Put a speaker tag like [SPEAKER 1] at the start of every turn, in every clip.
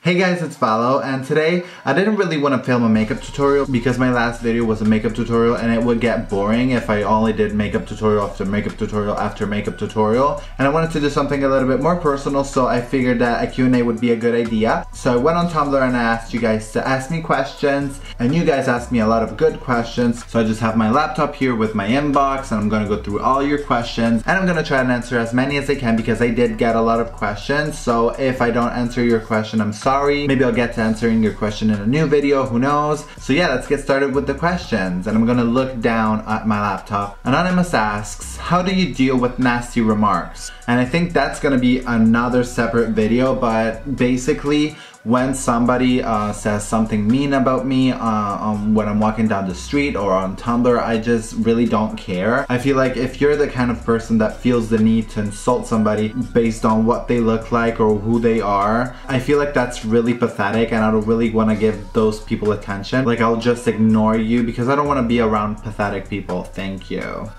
[SPEAKER 1] Hey guys, it's Valo, and today I didn't really want to film a makeup tutorial because my last video was a makeup tutorial and it would get boring if I only did makeup tutorial after makeup tutorial after makeup tutorial. And I wanted to do something a little bit more personal, so I figured that a Q&A would be a good idea. So I went on Tumblr and I asked you guys to ask me questions, and you guys asked me a lot of good questions. So I just have my laptop here with my inbox and I'm gonna go through all your questions and I'm gonna try and answer as many as I can because I did get a lot of questions. So if I don't answer your question, I'm sorry. Maybe I'll get to answering your question in a new video, who knows? So yeah, let's get started with the questions. And I'm gonna look down at my laptop. Anonymous asks, how do you deal with nasty remarks? And I think that's gonna be another separate video, but basically, when somebody says something mean about me when I'm walking down the street or on Tumblr, I just really don't care. I feel like if you're the kind of person that feels the need to insult somebody based on what they look like or who they are, I feel like that's really pathetic and I don't really want to give those people attention. Like, I'll just ignore you because I don't want to be around pathetic people. Thank you.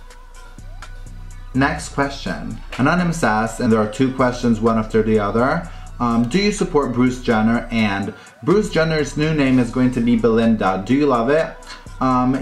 [SPEAKER 1] Next question. Anonymous asks, and there are two questions, one after the other. Do you support Bruce Jenner? And Bruce Jenner's new name is going to be Belinda. Do you love it?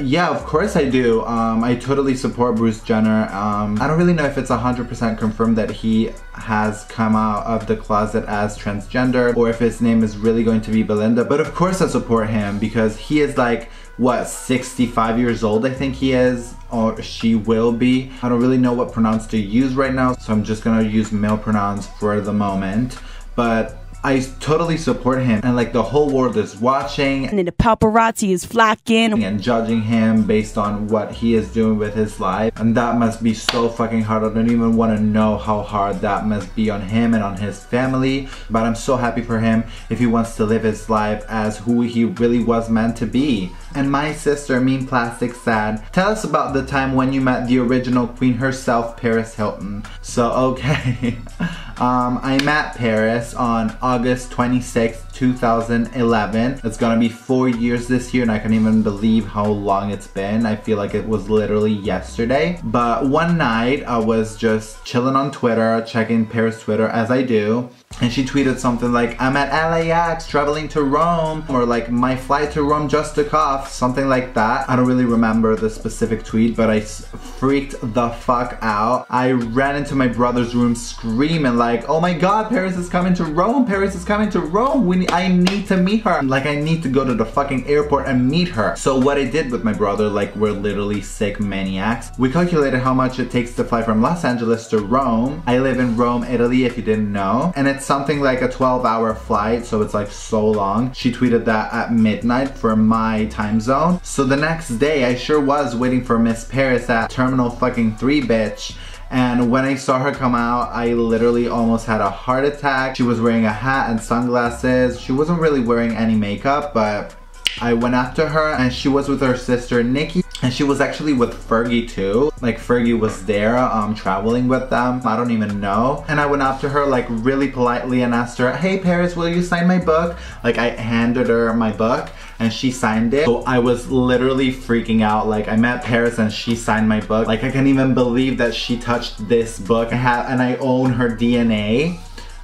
[SPEAKER 1] Yeah, of course I do. I totally support Bruce Jenner. I don't really know if it's 100% confirmed that he has come out of the closet as transgender or if his name is really going to be Belinda. But of course I support him because he is like, what, 65 years old I think he is, or she will be. I don't really know what pronouns to use right now, so I'm just gonna use male pronouns for the moment. But I totally support him, and like the whole world is watching
[SPEAKER 2] and the paparazzi is flocking
[SPEAKER 1] and judging him based on what he is doing with his life, and that must be so fucking hard. I don't even want to know how hard that must be on him and on his family, but I'm so happy for him if he wants to live his life as who he really was meant to be. And my sister, Mean Plastic, said, tell us about the time when you met the original queen herself, Paris Hilton. So okay. I met Paris on August 26th, 2011. It's gonna be 4 years this year and I can't even believe how long it's been. I feel like it was literally yesterday. But one night I was just chilling on Twitter, checking Paris' Twitter as I do. And she tweeted something like, I'm at LAX traveling to Rome, or like my flight to Rome just took off, something like that. I don't really remember the specific tweet, but I freaked the fuck out. I ran into my brother's room screaming like, oh my god, Paris is coming to Rome, Paris is coming to Rome, I need to meet her. Like, I need to go to the fucking airport and meet her. So what I did with my brother, like, we're literally sick maniacs. We calculated how much it takes to fly from Los Angeles to Rome. I live in Rome, Italy, if you didn't know. And it's something like a 12-hour flight, so it's like so long. She tweeted that at midnight for my time zone. So the next day, I sure was waiting for Miss Paris at Terminal fucking 3, bitch. And when I saw her come out, I literally almost had a heart attack. She was wearing a hat and sunglasses. She wasn't really wearing any makeup, but I went after her and she was with her sister Nikki, and she was actually with Fergie too. Like, Fergie was there traveling with them. I don't even know. And I went after her like really politely and asked her, hey Paris, will you sign my book? Like, I handed her my book and she signed it. So I was literally freaking out. Like, I met Paris and she signed my book. Like, I can't even believe that she touched this book and I own her DNA.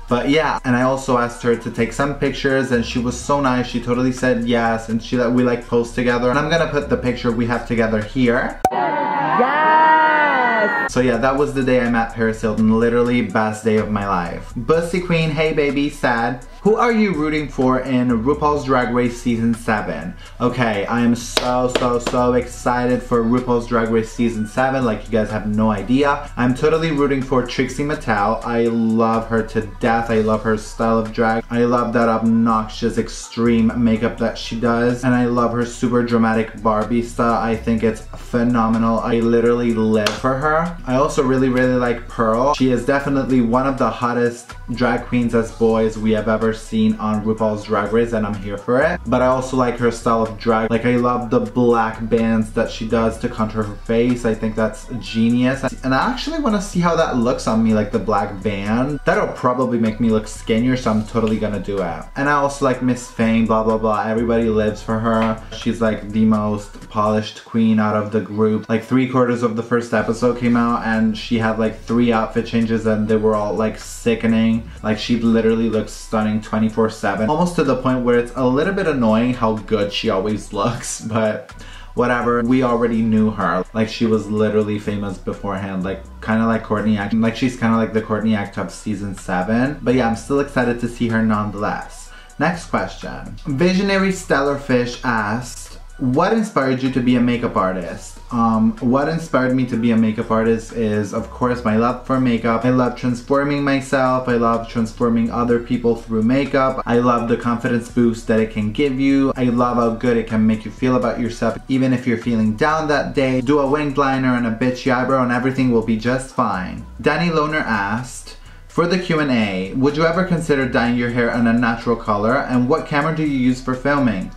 [SPEAKER 1] But yeah, and I also asked her to take some pictures and she was so nice. She totally said yes, and we like posed together. And I'm gonna put the picture we have together here. Yes! So yeah, that was the day I met Paris Hilton. Literally best day of my life. Bussy Queen, hey baby, sad. Who are you rooting for in RuPaul's Drag Race Season 7? Okay, I am so excited for RuPaul's Drag Race Season 7, like you guys have no idea. I'm totally rooting for Trixie Mattel. I love her to death. I love her style of drag. I love that obnoxious extreme makeup that she does. And I love her super dramatic Barbie style. I think it's phenomenal. I literally live for her. I also really like Pearl. She is definitely one of the hottest drag queens as boys we have ever seen on RuPaul's Drag Race, and I'm here for it. But I also like her style of drag. Like, I love the black bands that she does to contour her face. I think that's genius. And I actually want to see how that looks on me, like the black band. That'll probably make me look skinnier, so I'm totally gonna do it. And I also like Miss Fame, blah blah blah. Everybody lives for her. She's like the most polished queen out of the group. Like 3/4 of the first episode came out and she had like 3 outfit changes and they were all like sickening. Like she literally looks stunning 24/7. Almost to the point where it's a little bit annoying how good she always looks, but whatever, we already knew her. Like she was literally famous beforehand, like kind of like Courtney Act. Like she's kind of like the Courtney Act of season 7. But yeah, I'm still excited to see her nonetheless. Next question. Visionary Stellarfish asked, what inspired you to be a makeup artist? What inspired me to be a makeup artist is, of course, my love for makeup. I love transforming myself. I love transforming other people through makeup. I love the confidence boost that it can give you. I love how good it can make you feel about yourself. Even if you're feeling down that day, do a winged liner and a bitchy eyebrow and everything will be just fine. Danny Loner asked, for the Q&A, would you ever consider dyeing your hair an unnatural color, and what camera do you use for filming?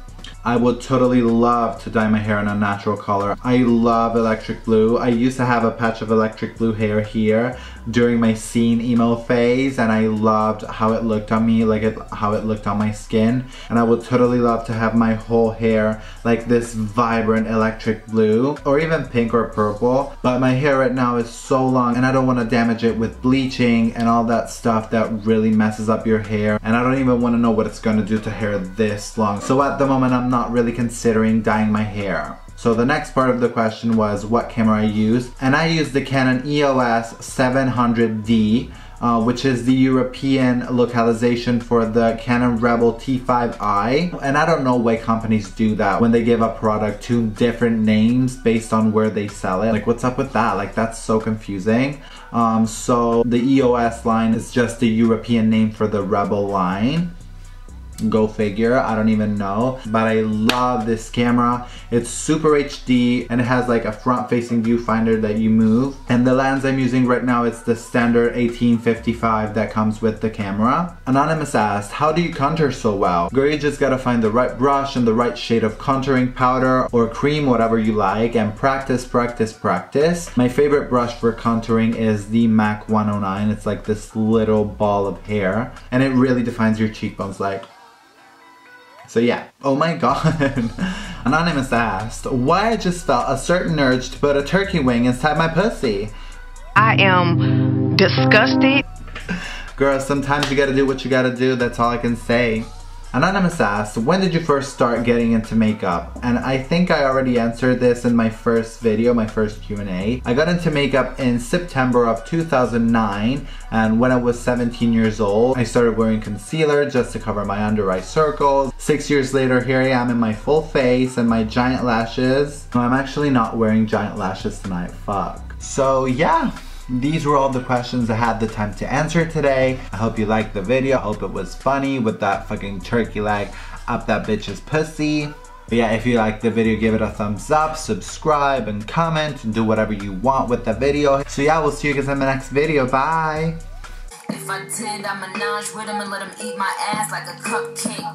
[SPEAKER 1] I would totally love to dye my hair in a natural color. I love electric blue. I used to have a patch of electric blue hair here during my scene emo phase, and I loved how it looked on me, like how it looked on my skin. And I would totally love to have my whole hair like this vibrant electric blue, or even pink or purple. But my hair right now is so long and I don't want to damage it with bleaching and all that stuff that really messes up your hair. And I don't even want to know what it's going to do to hair this long. So at the moment I'm not really considering dyeing my hair. So the next part of the question was what camera I use, and I use the Canon EOS 700D, which is the European localization for the Canon Rebel T5i. And I don't know why companies do that when they give a product 2 different names based on where they sell it. Like, what's up with that? Like, that's so confusing. So the EOS line is just the European name for the Rebel line. Go figure, I don't even know. But I love this camera. It's super HD and it has like a front-facing viewfinder that you move. And the lens I'm using right now is the standard 18-55 that comes with the camera. Anonymous asked, how do you contour so well? Girl, you just gotta find the right brush and the right shade of contouring powder or cream, whatever you like, and practice, practice, practice. My favorite brush for contouring is the MAC 109. It's like this little ball of hair and it really defines your cheekbones. Like, so yeah. Oh my god. Anonymous asked, why I just felt a certain urge to put a turkey wing inside my pussy.
[SPEAKER 2] I am disgusted.
[SPEAKER 1] Girl, sometimes you gotta do what you gotta do. That's all I can say. Anonymous asked, when did you first start getting into makeup? And I think I already answered this in my first video, my first Q&A. I got into makeup in September of 2009, and when I was 17 years old, I started wearing concealer just to cover my under eye circles. 6 years later, here I am in my full face and my giant lashes. No, I'm actually not wearing giant lashes tonight, fuck. So yeah. These were all the questions I had the time to answer today. I hope you liked the video. I hope it was funny with that fucking turkey leg up that bitch's pussy. But yeah, if you liked the video, give it a thumbs up, subscribe, and comment, and do whatever you want with the video. So yeah, we'll see you guys in the next video. Bye!
[SPEAKER 3] If I did, I'd menage with him and let him eat my ass like a cupcake.